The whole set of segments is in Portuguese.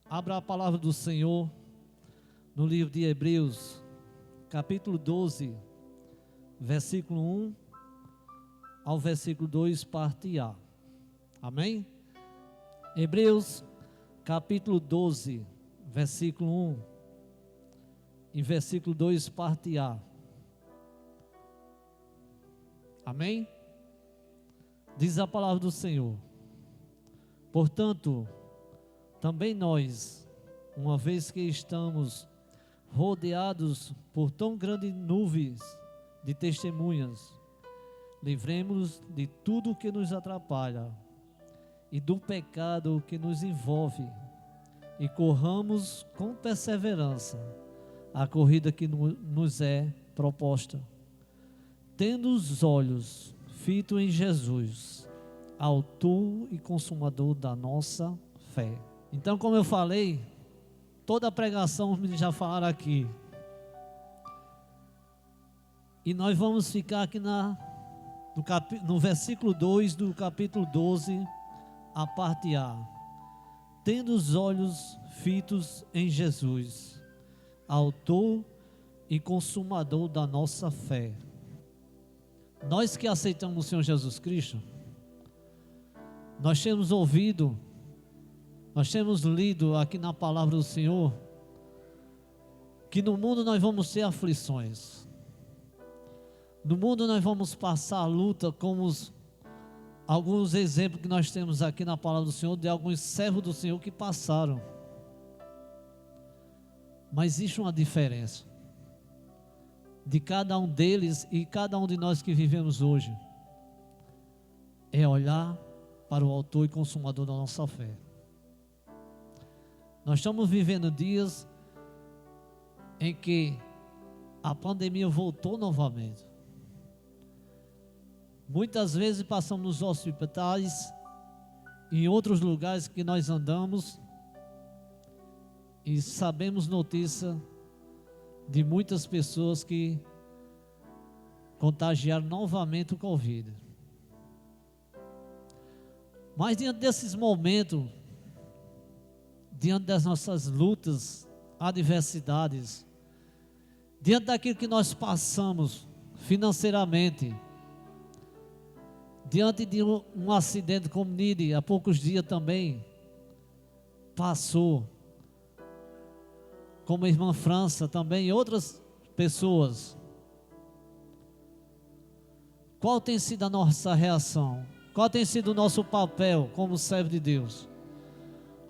Abra a palavra do Senhor no livro de Hebreus, capítulo 12, versículo 1 ao versículo 2, parte A. Amém? Hebreus, capítulo 12, versículo 1 e versículo 2, parte A. Amém? Diz a palavra do Senhor: portanto, também nós, uma vez que estamos rodeados por tão grandes nuvens de testemunhas, livremos-nos de tudo que nos atrapalha e do pecado que nos envolve, e corramos com perseverança a corrida que nos é proposta, tendo os olhos fitos em Jesus, autor e consumador da nossa fé. Então, como eu falei, toda a pregação já falaram aqui. E nós vamos ficar aqui no versículo 2 do capítulo 12, a parte A. Tendo os olhos fitos em Jesus, autor e consumador da nossa fé. Nós que aceitamos o Senhor Jesus Cristo, nós temos ouvido, nós temos lido aqui na palavra do Senhor, que no mundo nós vamos ter aflições. No mundo nós vamos passar a luta, como alguns exemplos que nós temos aqui na palavra do Senhor, de alguns servos do Senhor que passaram. Mas existe uma diferença de cada um deles e cada um de nós que vivemos hoje. É olhar para o autor e consumador da nossa fé. Nós estamos vivendo dias em que a pandemia voltou novamente. Muitas vezes passamos nos hospitais, em outros lugares que nós andamos, e sabemos notícia de muitas pessoas que contagiaram novamente o Covid. Mas diante desses momentos, diante das nossas lutas, adversidades, diante daquilo que nós passamos financeiramente, diante de um acidente como Nide, há poucos dias também passou, como a irmã França também e outras pessoas. Qual tem sido a nossa reação? Qual tem sido o nosso papel como servo de Deus?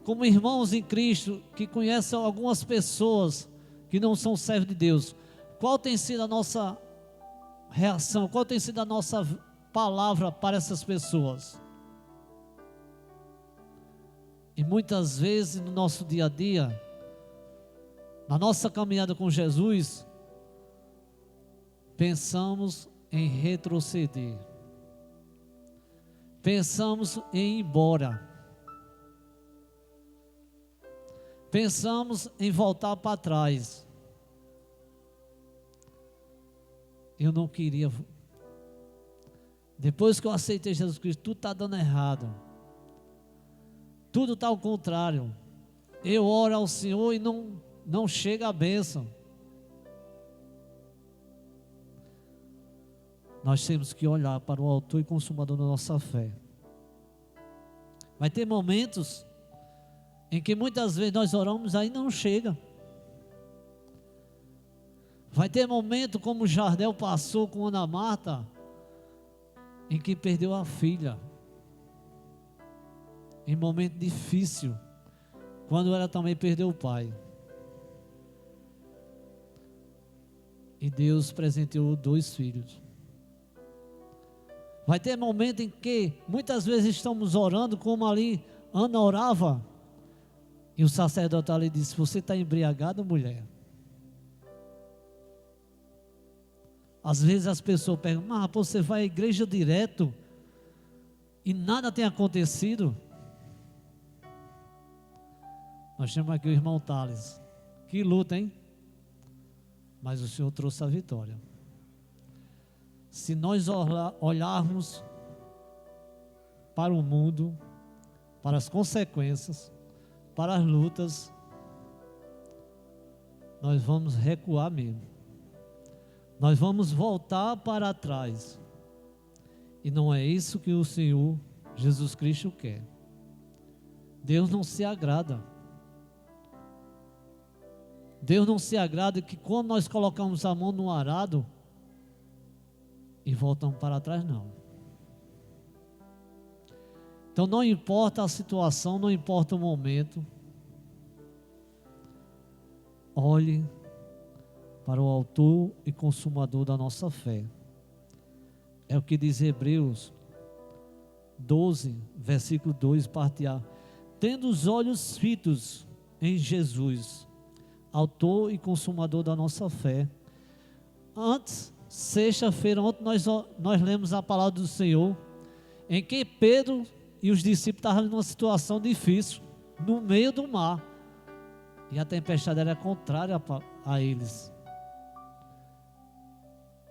Como irmãos em Cristo que conhecem algumas pessoas que não são servos de Deus, qual tem sido a nossa reação? Qual tem sido a nossa palavra para essas pessoas? E muitas vezes no nosso dia a dia, na nossa caminhada com Jesus, pensamos em retroceder, pensamos em ir embora, pensamos em voltar para trás. Eu não queria. Depois que eu aceitei Jesus Cristo, tudo está dando errado. Tudo está ao contrário. Eu oro ao Senhor e não chega a bênção. Nós temos que olhar para o autor e consumador da nossa fé. Vai ter momentos em que muitas vezes nós oramos aí não chega. Vai ter momento como o Jardel passou com Ana Marta, em que perdeu a filha. Em momento difícil, quando ela também perdeu o pai. E Deus presenteou 2 filhos. Vai ter momento em que muitas vezes estamos orando, como ali Ana orava, e o sacerdote ali disse: você está embriagada, mulher? Às vezes as pessoas perguntam: mas você vai à igreja direto e nada tem acontecido? Nós temos aqui o irmão Thales. Que luta, hein? Mas o Senhor trouxe a vitória. Se nós olharmos para o mundo, para as consequências, para as lutas, nós vamos recuar mesmo. Nós vamos voltar para trás. E não é isso que o Senhor Jesus Cristo quer. Deus não se agrada. Deus não se agrada que quando nós colocamos a mão no arado e voltamos para trás, não. Então não importa a situação, não importa o momento. Olhe para o autor e consumador da nossa fé. É o que diz Hebreus 12, versículo 2, parte A. Tendo os olhos fitos em Jesus, autor e consumador da nossa fé. Antes, sexta-feira, ontem nós lemos a palavra do Senhor, em que Pedro e os discípulos estavam numa situação difícil, no meio do mar, e a tempestade era contrária a eles,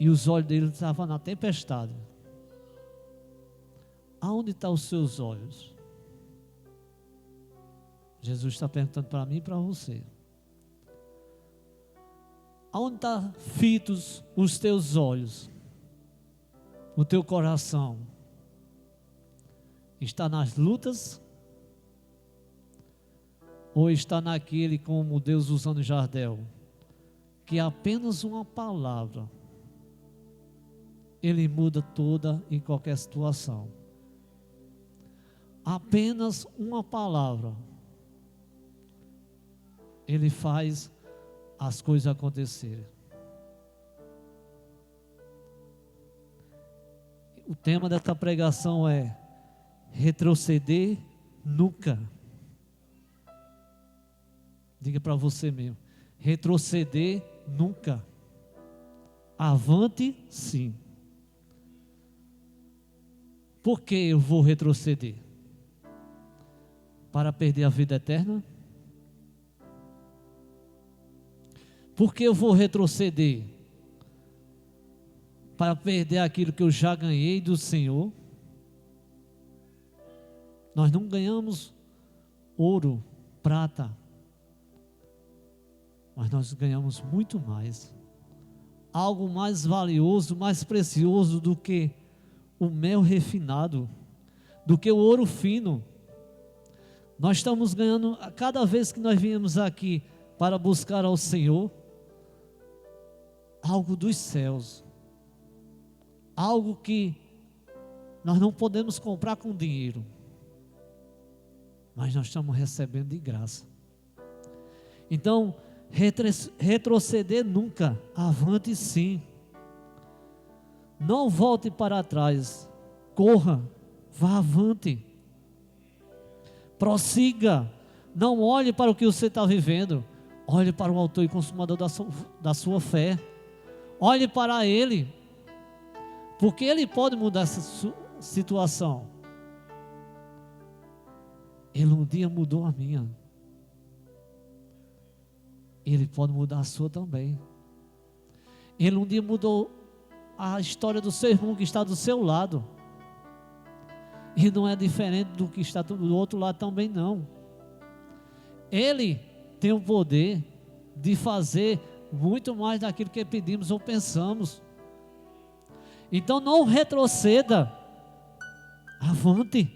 e os olhos deles estavam na tempestade. Aonde estão os seus olhos? Jesus está perguntando para mim e para você. Aonde estão fitos os teus olhos? O teu coração? Está nas lutas? Ou está naquele como Deus usando Jardel? Que apenas uma palavra, Ele muda toda e qualquer situação. Apenas uma palavra, Ele faz as coisas acontecerem. O tema desta pregação é retroceder nunca. Diga para você mesmo, retroceder nunca. Avante sim. Por que eu vou retroceder? Para perder a vida eterna? Por que eu vou retroceder? Para perder aquilo que eu já ganhei do Senhor? Nós não ganhamos ouro, prata, mas nós ganhamos muito mais. Algo mais valioso, mais precioso do que o mel refinado, do que o ouro fino. Nós estamos ganhando, a cada vez que nós viemos aqui para buscar ao Senhor, algo dos céus, algo que nós não podemos comprar com dinheiro, mas nós estamos recebendo de graça. Então, retroceder nunca, avante sim. Não volte para trás, corra, vá avante, prossiga. Não olhe para o que você está vivendo, olhe para o autor e consumador da sua fé. Olhe para Ele, porque Ele pode mudar essa situação. Ele um dia mudou a minha, Ele pode mudar a sua também. Ele um dia mudou a história do seu irmão que está do seu lado, e não é diferente do que está do outro lado também não. Ele tem o poder de fazer muito mais daquilo que pedimos ou pensamos. Então não retroceda, avante.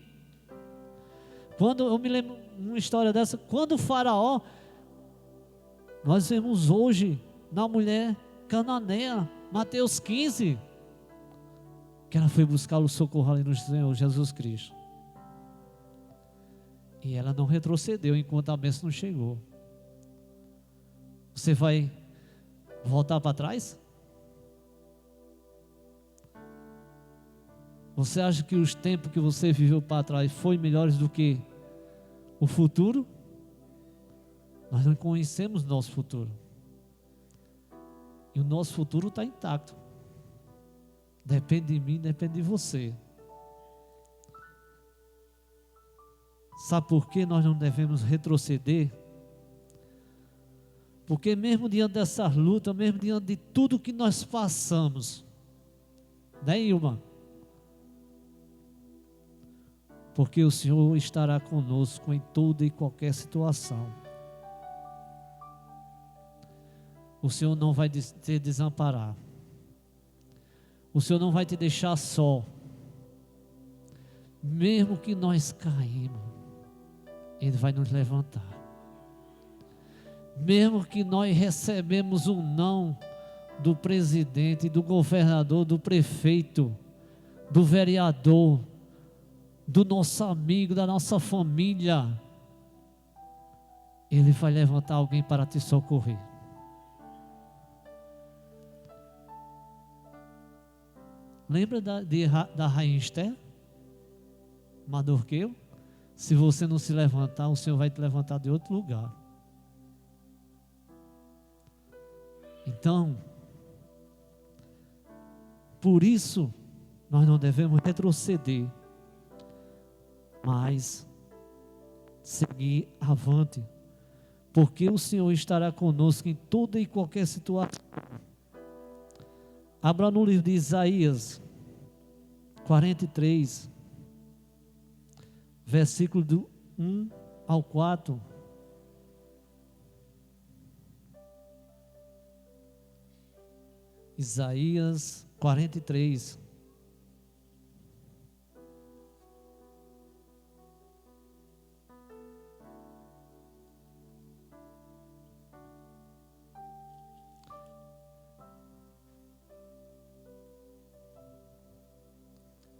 Quando eu me lembro uma história dessa, quando o faraó, nós vemos hoje na mulher cananeia, Mateus 15, que ela foi buscar o socorro ali no Senhor Jesus Cristo, e ela não retrocedeu enquanto a bênção não chegou. Você vai voltar para trás? Você acha que os tempos que você viveu para trás foi melhores do que o futuro? Nós não conhecemos nosso futuro, e o nosso futuro está intacto. Depende de mim, depende de você. Sabe por que nós não devemos retroceder? Porque mesmo diante dessas lutas, mesmo diante de tudo que nós passamos, né, Ilma? porque o Senhor estará conosco em toda e qualquer situação. O Senhor não vai te desamparar. O Senhor não vai te deixar só. Mesmo que nós caímos, Ele vai nos levantar. Mesmo que nós recebemos um não do presidente, do governador, do prefeito, do vereador, do nosso amigo, da nossa família, Ele vai levantar alguém para te socorrer. Lembra da rainha Esther? Mardoqueu? Se você não se levantar, o Senhor vai te levantar de outro lugar. Então, por isso, nós não devemos retroceder, mas seguir avante, porque o Senhor estará conosco em toda e qualquer situação. Abra no livro de Isaías 43, versículo do 1 ao 4. Isaías 43.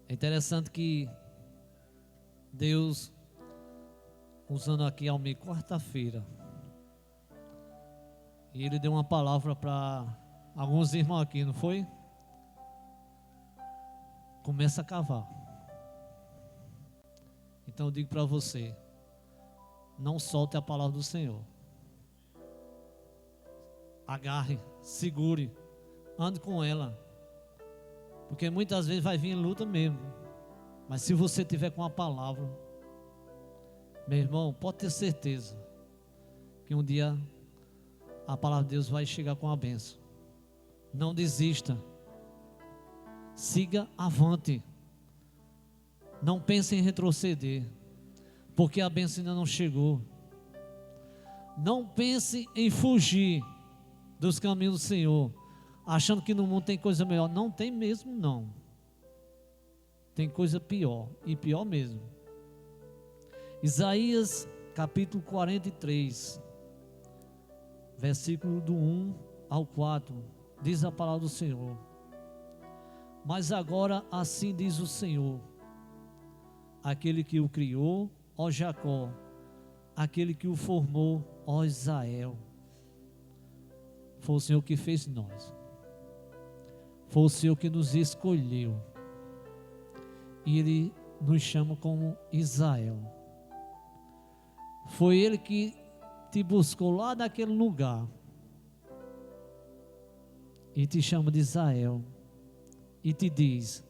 É interessante que Deus, usando aqui ao meio quarta-feira, e Ele deu uma palavra para alguns irmãos aqui, não foi? Começa a cavar. Então eu digo para você, não solte a palavra do Senhor. Agarre, segure, ande com ela. Porque muitas vezes vai vir luta mesmo. Mas se você tiver com a palavra, meu irmão, pode ter certeza que um dia a palavra de Deus vai chegar com a bênção. Não desista. Siga avante. Não pense em retroceder, porque a bênção ainda não chegou. Não pense em fugir dos caminhos do Senhor, achando que no mundo tem coisa melhor. Não tem mesmo, não. Tem coisa pior, e pior mesmo. Isaías capítulo 43, versículo do 1 ao 4, diz a palavra do Senhor: mas agora assim diz o Senhor, aquele que o criou, ó Jacó, aquele que o formou, ó Israel. Foi o Senhor que fez nós. Foi o Senhor que nos escolheu. E Ele nos chama como Israel. Foi Ele que te buscou lá daquele lugar e te chama de Israel. E te diz: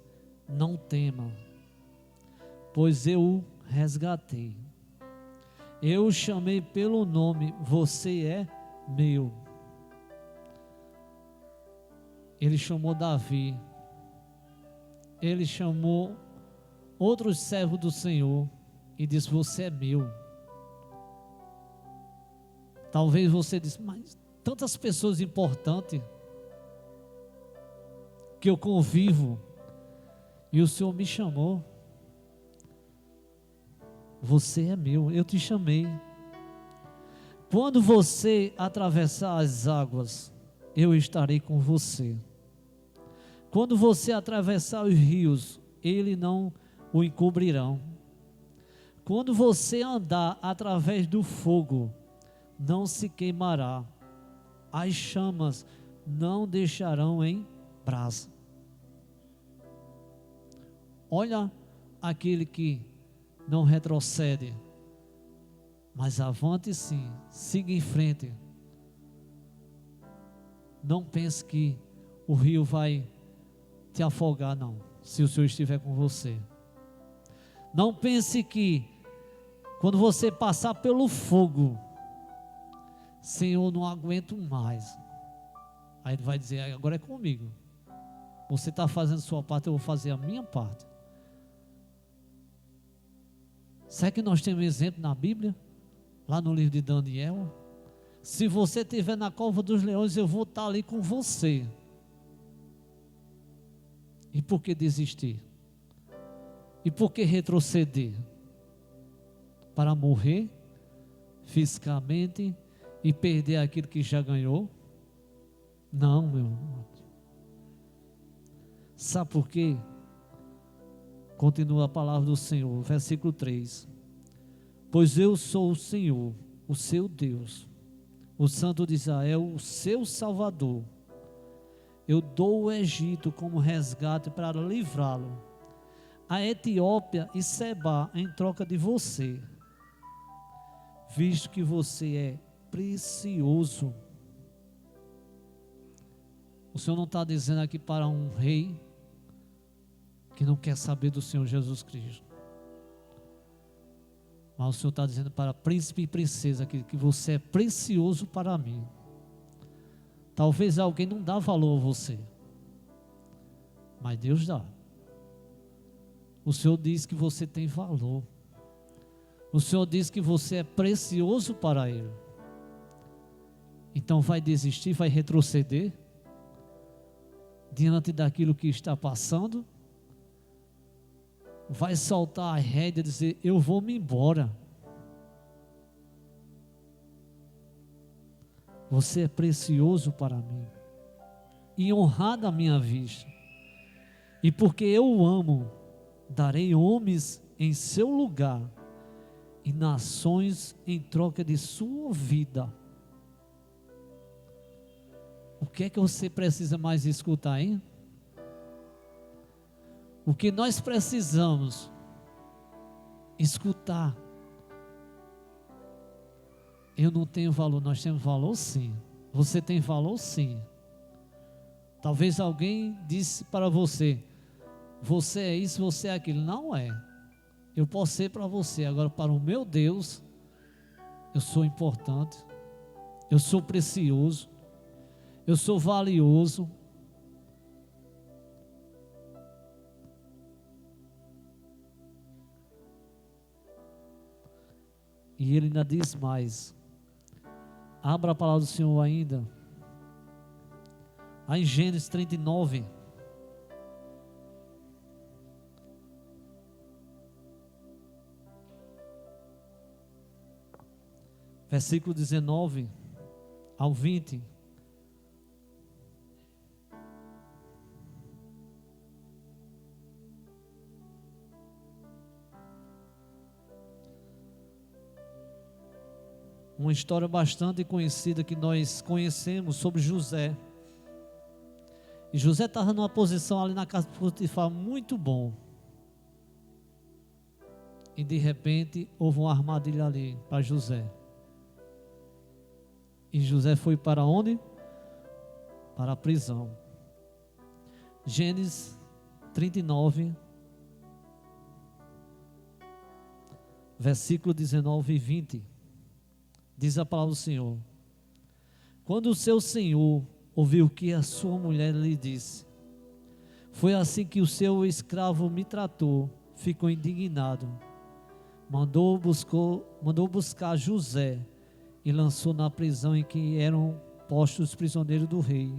não tema, pois eu o resgatei. Eu o chamei pelo nome, você é meu. Ele chamou Davi, ele chamou outros servos do Senhor e disse: você é meu. Talvez você disse: mas tantas pessoas importantes que eu convivo e o Senhor me chamou. Você é meu, eu te chamei. Quando você atravessar as águas, eu estarei com você. Quando você atravessar os rios, eles não o encobrirão. Quando você andar através do fogo, não se queimará. As chamas não deixarão em brasa. Olha aquele que não retrocede, mas avante sim, siga em frente. Não pense que o rio vai te afogar, não, se o Senhor estiver com você. Não pense que quando você passar pelo fogo, Senhor, não aguento mais. Aí Ele vai dizer: agora é comigo. Você está fazendo a sua parte, eu vou fazer a minha parte. Será que nós temos exemplo na Bíblia? Lá no livro de Daniel? Se você estiver na cova dos leões, eu vou estar ali com você. E por que desistir? E por que retroceder? Para morrer fisicamente e perder aquilo que já ganhou? Não, meu irmão. Sabe por quê? Continua a palavra do Senhor, versículo 3. Pois eu sou o Senhor, o seu Deus, o Santo de Israel, o seu Salvador. Eu dou o Egito como resgate para livrá-lo, a Etiópia e Sebá em troca de você, visto que você é precioso. O Senhor não está dizendo aqui para um rei que não quer saber do Senhor Jesus Cristo, mas o Senhor está dizendo para príncipe e princesa que você é precioso para mim. Talvez alguém não dá valor a você, mas Deus dá. O Senhor diz que você tem valor. O Senhor diz que você é precioso para Ele. Então vai desistir, vai retroceder diante daquilo que está passando? Vai soltar a rédea e dizer: eu vou me embora. Você é precioso para mim e honrado à minha vista. E porque eu o amo, darei homens em seu lugar e nações em troca de sua vida. O que é que você precisa mais escutar, hein? O que nós precisamos escutar. Eu não tenho valor, nós temos valor sim. Você tem valor sim. Talvez alguém disse para você: você é isso, você é aquilo. Não é. Eu posso ser para você, agora para o meu Deus, eu sou importante, eu sou precioso, eu sou valioso. E ele ainda diz mais. Abra a palavra do Senhor ainda. Aí em Gênesis 39. Versículo 19 ao 20. Uma história bastante conhecida que nós conhecemos sobre José. E José estava numa posição ali na casa de Potifar muito bom. E de repente houve uma armadilha ali para José. E José foi para onde? Para a prisão. Gênesis 39, versículo 19 e 20. Diz a palavra do Senhor: quando o seu senhor ouviu que a sua mulher lhe disse: foi assim que o seu escravo me tratou, ficou indignado. Mandou buscar José e lançou na prisão em que eram postos os prisioneiros do rei.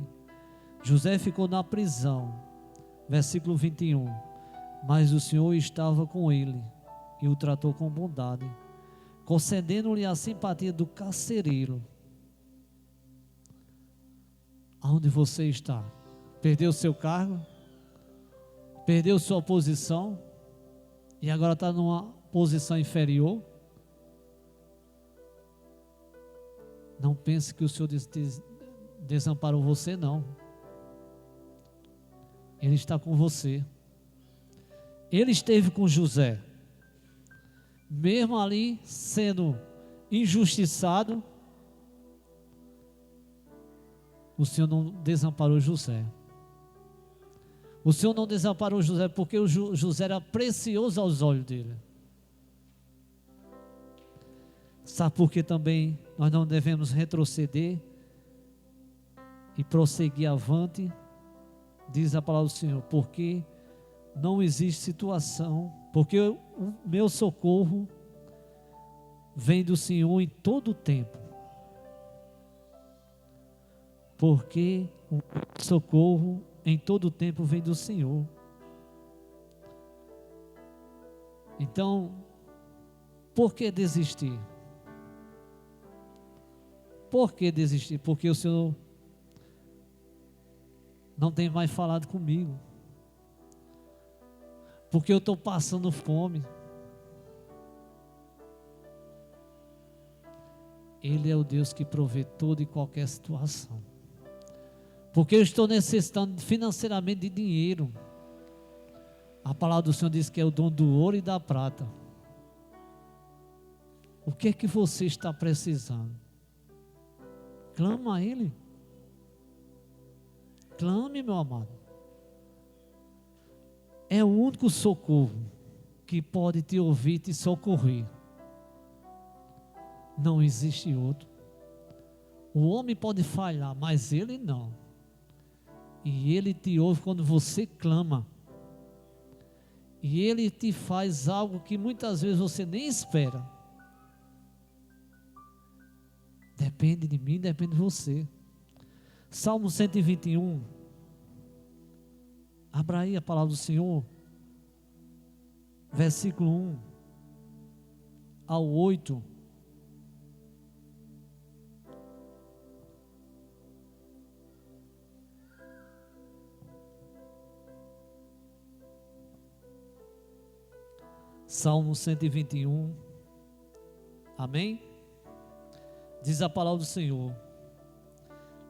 José ficou na prisão. Versículo 21. Mas o Senhor estava com ele e o tratou com bondade, concedendo-lhe a simpatia do carcereiro. Aonde você está? Perdeu seu cargo? Perdeu sua posição? E agora está numa posição inferior? Não pense que o Senhor desamparou você, não. Ele está com você. Ele esteve com José. Mesmo ali sendo injustiçado, o Senhor não desamparou José. O Senhor não desamparou José porque o José era precioso aos olhos dele. Sabe por que também nós não devemos retroceder e prosseguir avante? Diz a palavra do Senhor: porque não existe situação, porque o meu socorro vem do Senhor em todo o tempo, porque o socorro em todo o tempo vem do Senhor. Então, por que desistir? Por que desistir? Porque o Senhor não tem mais falado comigo. Porque eu estou passando fome. Ele é o Deus que provê toda e qualquer situação. Porque eu estou necessitando financeiramente de dinheiro. A palavra do Senhor diz que é o dom do ouro e da prata. O que é que você está precisando? Clama a Ele. Clame, meu amado. É o único socorro que pode te ouvir e te socorrer. Não existe outro. O homem pode falhar, mas Ele não. E Ele te ouve quando você clama. E Ele te faz algo que muitas vezes você nem espera. Depende de mim, depende de você. Salmo 121. Abra aí a palavra do Senhor. Versículo 1 ao 8. Salmo 121. Amém? Diz a palavra do Senhor: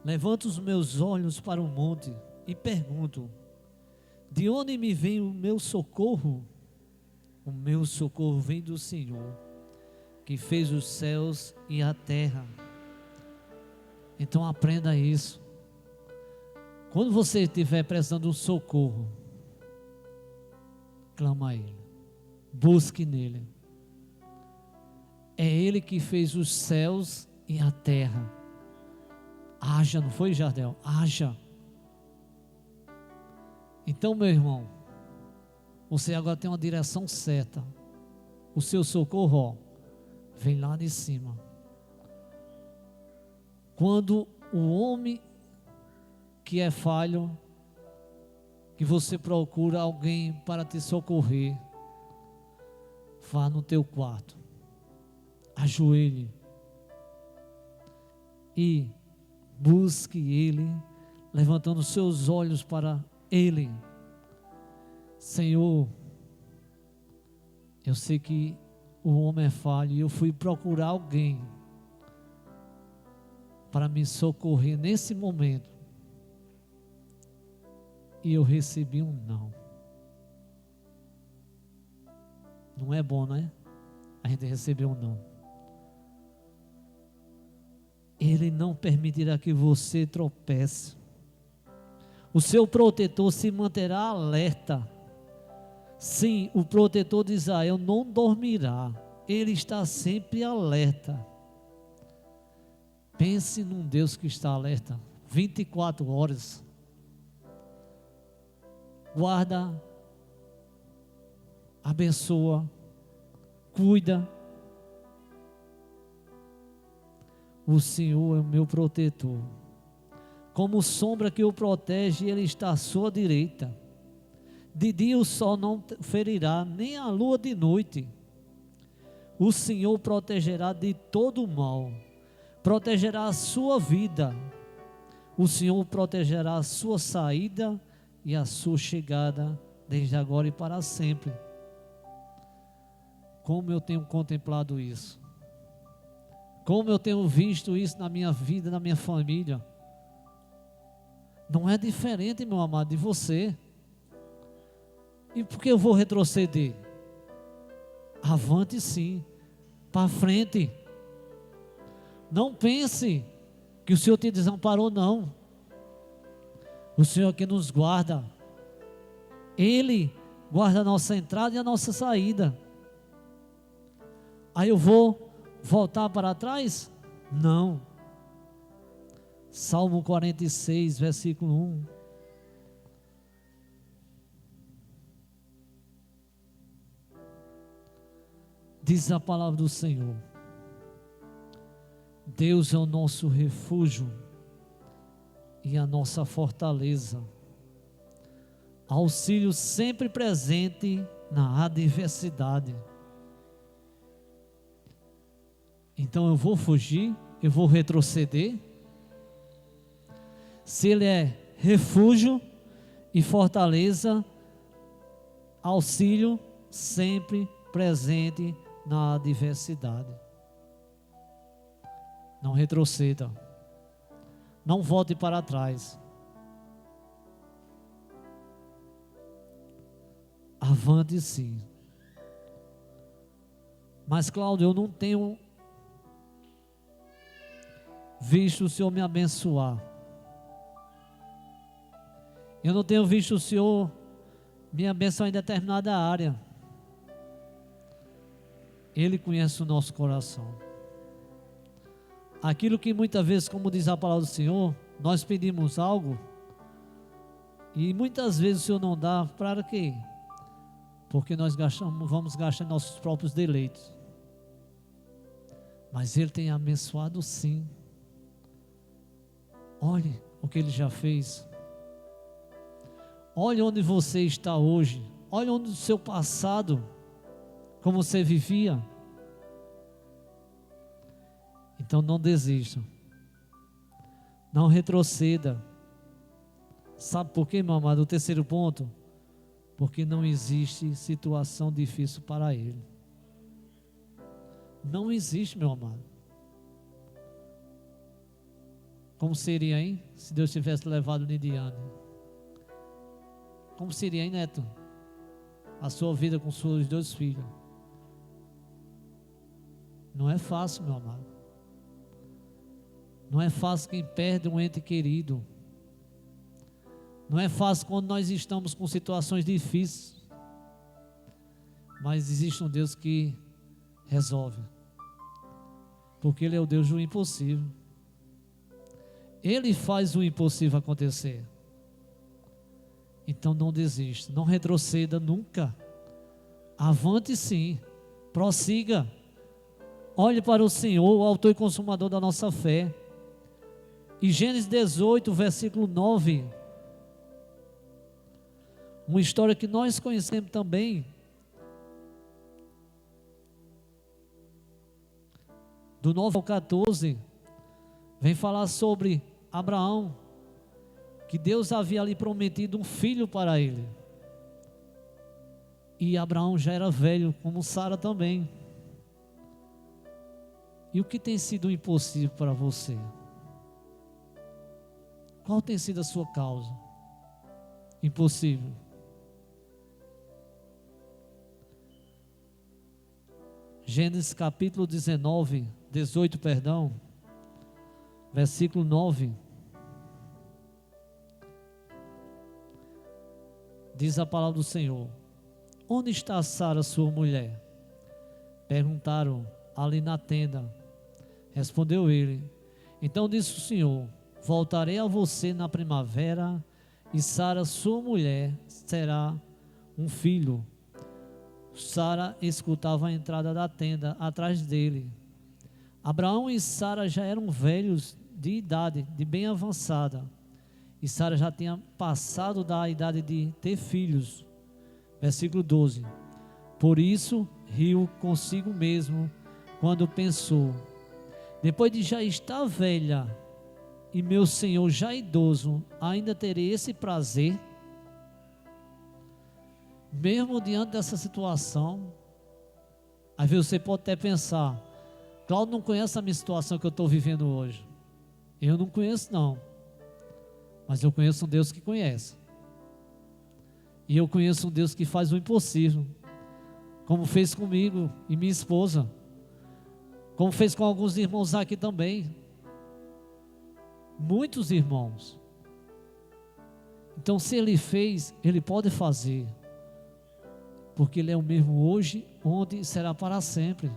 levanto os meus olhos para o monte e pergunto: de onde me vem o meu socorro? O meu socorro vem do Senhor, que fez os céus e a terra. Então aprenda isso. Quando você estiver precisando de um socorro, clama a Ele, busque nele. É Ele que fez os céus e a terra. Haja, não foi, Jardel? Haja. Então, meu irmão, você agora tem uma direção certa. O seu socorro, ó, vem lá de cima. Quando o homem que é falho, que você procura alguém para te socorrer, vá no teu quarto, ajoelhe e busque Ele, levantando seus olhos para Ele. Senhor, eu sei que o homem é falho e eu fui procurar alguém para me socorrer nesse momento e eu recebi um não. Não é bom, não é? A gente recebeu um não. Ele não permitirá que você tropece. O seu protetor se manterá alerta. Sim, o protetor de Israel não dormirá. Ele está sempre alerta. Pense num Deus que está alerta 24 horas. Guarda, abençoa, cuida. O Senhor é o meu protetor. Como sombra que o protege, Ele está à sua direita. De dia o sol não ferirá, nem a lua de noite. O Senhor protegerá de todo o mal. Protegerá a sua vida. O Senhor protegerá a sua saída e a sua chegada, desde agora e para sempre. Como eu tenho contemplado isso. Como eu tenho visto isso na minha vida, na minha família. Não é diferente, meu amado, de você. E por que eu vou retroceder? Avante sim, para frente. Não pense que o Senhor te desamparou, não. O Senhor é que nos guarda. Ele guarda a nossa entrada e a nossa saída. Aí eu vou voltar para trás? Não. Salmo 46, versículo 1. Diz a palavra do Senhor: Deus é o nosso refúgio e a nossa fortaleza, auxílio sempre presente na adversidade. Então eu vou fugir? Eu vou retroceder? Se Ele é refúgio e fortaleza, auxílio sempre presente na adversidade. Não retroceda. Não volte para trás. Avante sim. Mas Cláudio, eu não tenho visto o Senhor me abençoar. Eu não tenho visto o Senhor me abençoar em determinada área. Ele conhece o nosso coração. Aquilo que muitas vezes, como diz a palavra do Senhor, nós pedimos algo e muitas vezes o Senhor não dá. Para quê? Porque nós vamos gastar nossos próprios deleites. Mas Ele tem abençoado sim. Olhe o que Ele já fez. Olhe onde você está hoje. Olhe onde o seu passado, como você vivia. Então não desista. Não retroceda. Sabe por quê, meu amado? O terceiro ponto. Porque não existe situação difícil para Ele. Não existe, meu amado. Como seria, hein? Se Deus tivesse levado Nidiane. Como seria, hein, Neto? A sua vida com seus 2 filhos. Não é fácil, meu amado. Não é fácil quem perde um ente querido. Não é fácil quando nós estamos com situações difíceis. Mas existe um Deus que resolve. Porque Ele é o Deus do impossível. Ele faz o impossível acontecer. Então não desista, não retroceda nunca. Avante sim, prossiga. Olhe para o Senhor, o autor e consumador da nossa fé. E Gênesis 18, versículo 9. Uma história que nós conhecemos também. Do 9 ao 14. Vem falar sobre Abraão. Que Deus havia ali prometido um filho para ele. E Abraão já era velho, como Sara também. E o que tem sido impossível para você? Qual tem sido a sua causa? Impossível. Gênesis capítulo 18, versículo 9. Diz a palavra do Senhor: onde está Sara, sua mulher? Perguntaram ali na tenda. Respondeu ele: então disse o Senhor: voltarei a você na primavera, e Sara, sua mulher, terá um filho. Sara escutava a entrada da tenda atrás dele. Abraão e Sara já eram velhos de idade, de bem avançada. E Sara já tinha passado da idade de ter filhos. Versículo 12. Por isso riu consigo mesmo quando pensou: depois de já estar velha e meu senhor já idoso, ainda terei esse prazer? Mesmo diante dessa situação, às vezes você pode até pensar: Cláudio não conhece a minha situação que eu estou vivendo hoje. Eu não conheço não, mas eu conheço um Deus que conhece. E eu conheço um Deus que faz o impossível, como fez comigo e minha esposa, como fez com alguns irmãos aqui também. Muitos irmãos. Então se Ele fez, Ele pode fazer. Porque Ele é o mesmo hoje, ontem e será para sempre.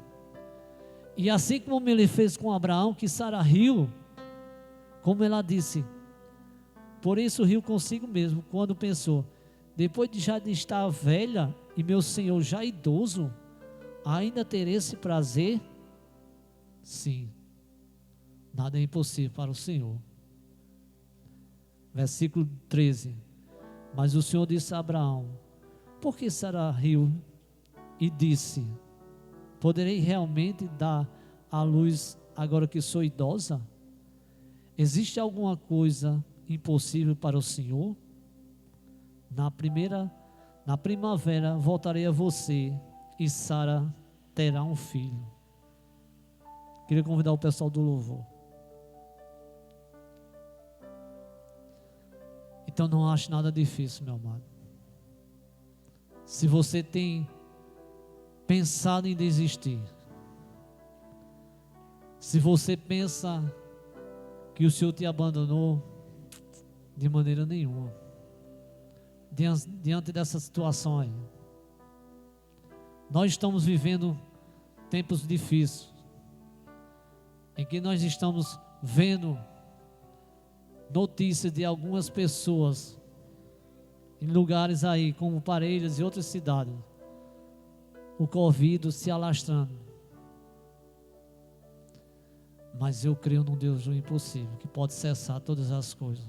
E assim como Ele fez com Abraão, que Sara riu, como ela disse, por isso riu consigo mesmo, quando pensou: depois de já estar velha e meu senhor já idoso, ainda ter esse prazer? Sim. Nada é impossível para o Senhor. Versículo 13. Mas o Senhor disse a Abraão: por que Sara riu e disse: poderei realmente dar à luz agora que sou idosa? Existe alguma coisa impossível para o Senhor? Na primavera voltarei a você e Sara terá um filho. Queria convidar o pessoal do louvor. Então não ache nada difícil, meu amado. Se você tem pensado em desistir, se você pensa que o Senhor te abandonou, de maneira nenhuma. Diante dessa situação aí, nós estamos vivendo tempos difíceis, em que nós estamos vendo notícias de algumas pessoas em lugares aí como Parelhas e outras cidades, o Covid se alastrando. Mas eu creio num Deus do impossível, que pode cessar todas as coisas.